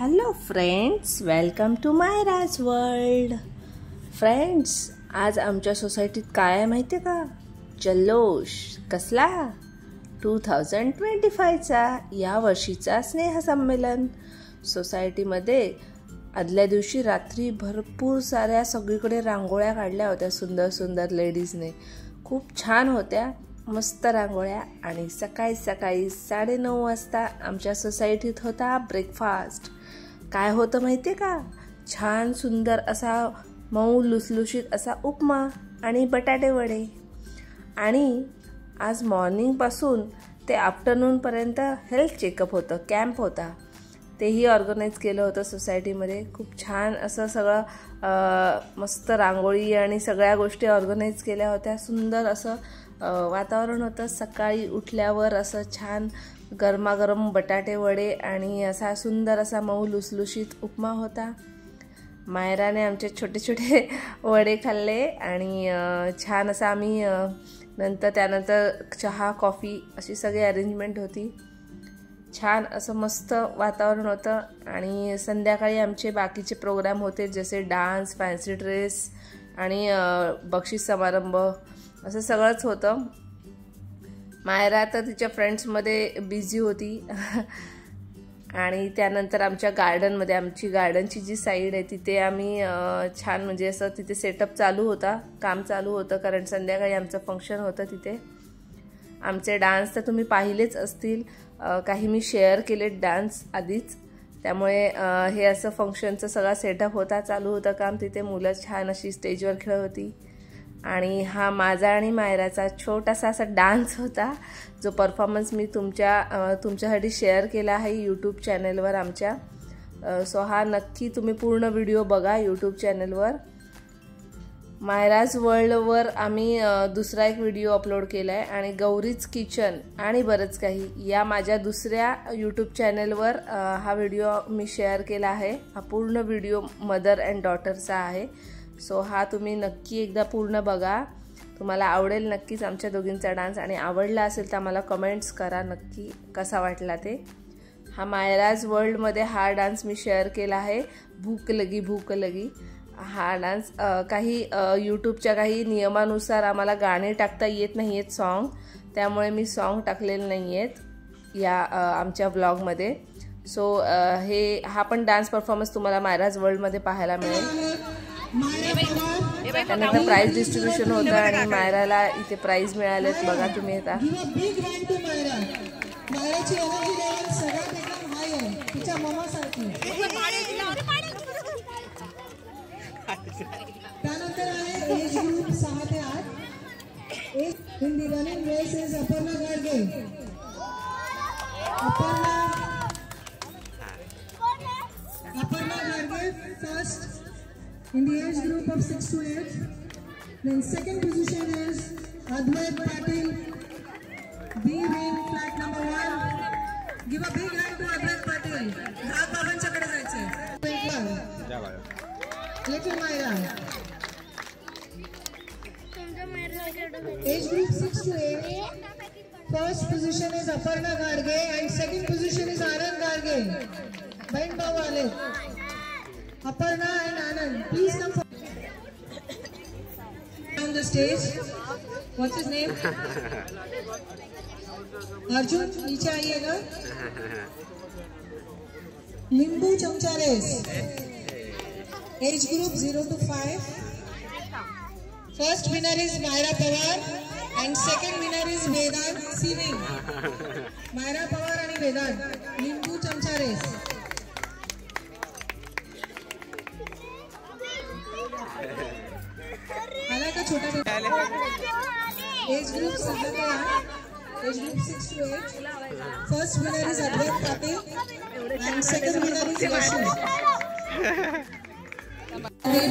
Hello friends, welcome to Myra's world. Friends, आज आमच्या सोसायटीत काय आहे माहिती आहे का? जल्लोष. कसला? 2025चा, या वर्षीचा स्नेहसंमेलन. सोसायटीमध्ये आदल्या दिवशी रात्री भरपूर साऱ्या सगळीकडे रांगोळ्या काढल्या होत्या सुंदर सुंदर लेडीजने. खूप छान होत्या, मस्त रांगोळ्या. आणि सकाळी 9:30 वाजता आमच्या सोसायटीत होता ब्रेकफास्ट. काय होतं माहिती आहे का? छान सुंदर असा मऊ लुसलुशीत असा उपमा आणि बटाटे वडे. आणि आज मॉर्निंगपासून ते आफ्टरनूनपर्यंत हेल्थ चेकअप होतं, कॅम्प होता. तेही ऑर्गनाईज केलं होतं सोसायटीमध्ये. खूप छान असं सगळं मस्त रांगोळी आणि सगळ्या गोष्टी ऑर्गनाईज केल्या होत्या. सुंदर असं वातावरण होतं. सकाळी उठल्यावर असं छान गरमागरम बटाटे वडे आणि असा सुंदर असा मऊ लुसलुशीत उपमा होता. मायराने आमचे छोटे छोटे वडे खाल्ले आणि छान असं आम्ही त्यानंतर चहा कॉफी अशी सगळी अरेंजमेंट होती. छान असं मस्त वातावरण होतं. आणि संध्याकाळी आमचे बाकीचे प्रोग्राम होते, जसे डान्स, फॅन्सी ड्रेस आणि बक्षीस समारंभ असं सगळंच होतं. मायरा तर तिच्या फ्रेंड्समध्ये बिझी होती. आणि त्यानंतर आमच्या गार्डनमध्ये, आमची गार्डनची जी साईड आहे तिथे आम्ही छान म्हणजे असं तिथे सेटअप चालू होता, काम चालू होतं, कारण संध्याकाळी आमचं फंक्शन होतं तिथे. आमचे डान्स तर तुम्ही पाहिलेच असतील, काही मी शेअर केलेत डान्स आधीच. त्यामुळे हे असं फंक्शनचं सगळा सेटअप होता, चालू होतं काम तिथे. मुलं छान अशी स्टेजवर खेळत होती. आणि हा माझा आणि मायराचा छोटासा असा डान्स होता, जो परफॉर्मन्स मी तुमच्यासाठी शेअर केला आहे यूट्यूब चॅनलवर आमच्या. सो हा नक्की तुम्ही पूर्ण व्हिडिओ बघा यूट्यूब चॅनलवर. मायराज वर्ल्डवर आम्ही दुसरा एक व्हिडिओ अपलोड केला आहे. आणि गौरीज किचन आणि बरंच काही या माझ्या दुसऱ्या यूट्यूब चॅनलवर हा व्हिडिओ मी शेअर केला आहे. हा पूर्ण व्हिडिओ मदर अँड डॉटरचा आहे. सो हा तुम्ही नक्की एकदा पूर्ण बघा, तुम्हाला आवडेल नक्कीच आमच्या दोघींचा डान्स. आणि आवडला असेल तर आम्हाला कमेंट्स करा नक्की कसा वाटला ते. हा मायराज वर्ल्डमध्ये हा डान्स मी शेअर केला आहे, भूक लगी भूक लगी. हा डान्स काही यूट्यूबच्या काही नियमानुसार आम्हाला गाणे टाकता येत नाही आहेत, सॉन्ग. त्यामुळे मी सॉन्ग टाकलेले नाही आहेत या आमच्या व्लॉगमध्ये. सो हा पण डान्स परफॉर्मन्स तुम्हाला मायराज वर्ल्डमध्ये पाहायला मिळेल. त्यानंतर प्राइज डिस्ट्रीब्युशन होतं आणि मायराला इथे प्राइज मिळालेत, बघा तुम्ही आता. त्यानंतर आहे एज ग्रुप 6 ते 8. In the running race is Aparna Gadge. Aparna Gadge first in the age group of 6 to 8. Then second position is Advait Patil, B wing, flat number 1. Give a big hand to Advait Patil. Dad babanchakade jaयचे. Little Myra. Age group 6 to 8. First position is Aparna Garge and second position is Anand Garge. Bain Bhau aale. Aparna and Anand, please come on the stage. What's his name? Arjun, नीचे आइएगा. नींबू चमचा race. Age group 0 to 5. First winner is Myra Pawar and second winner is Vedant Siving. Myra Pawar and Vedant, नींबू चमचा race. आला का छोटा age group 7 ते 8. Age group 6 to 8. First winner is Advait Patil and second winner is Yashu.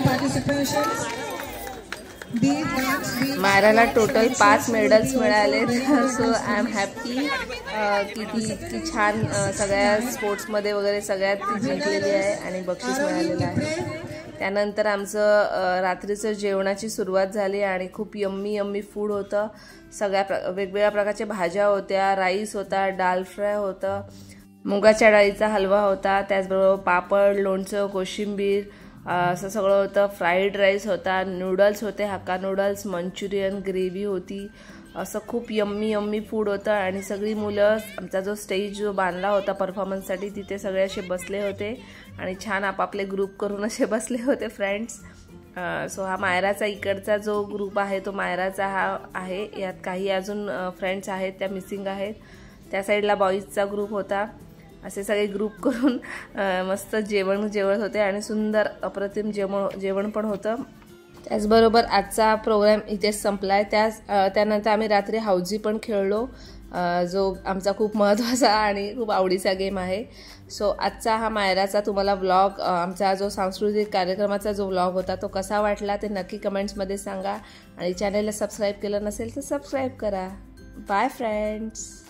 Participants. मायराला total 5 medals मिळालेत. So I am happy की ती इतकी छान सगळ्या स्पोर्ट्समध्ये वगैरे सगळ्यात ती जिंकलेली आहे आणि बक्षीस मिळालेलं आहे. त्यानंतर आमचं रात्रीचं जेवणाची सुरुवात झाली आणि खूप यम्मी फूड होतं. सगळ्या वेगवेगळ्या प्रकारच्या भाज्या होत्या, राईस होता, दाल फ्राय होतं. मुगाच्या डाळीचा हलवा होता, त्याचबरोबर पापड, लोणचं, कोशिंबीर असं सगळं होतं. फ्राईड राईस होता, नूडल्स होते, हक्का नूडल्स, मंचुरियन, ग्रेव्ही होती. असं खूप यम्मी फूड होतं. आणि सगळी मुलं, आमचा जो स्टेज जो बांधला होता परफॉर्मन्ससाठी, तिथे सगळे असे बसले होते आणि छान आपापले ग्रुप करून असे बसले होते फ्रेंड्स. सो हा मायराचा इकडचा जो ग्रुप आहे तो मायराचा हा आहे. यात काही अजून फ्रेंड्स आहेत त्या मिसिंग आहेत. त्या साईडला बॉईजचा ग्रुप होता. असे सगळे ग्रुप करून मस्त जेवत होते आणि सुंदर अप्रतिम जेवण पण होतं. त्याचबरोबर आजचा प्रोग्राम इथेच संपला आहे. त्यानंतर आम्ही रात्री हाऊजी पण खेळलो, जो आमचा खूप महत्त्वाचा आणि खूप आवडीचा गेम आहे. सो आजचा हा मायराचा तुम्हाला व्लॉग, आमचा जो सांस्कृतिक कार्यक्रमाचा जो व्लॉग होता तो कसा वाटला ते नक्की कमेंट्समध्ये सांगा. आणि चॅनलला सबस्क्राईब केलं नसेल तर सबस्क्राईब करा. Bye friends.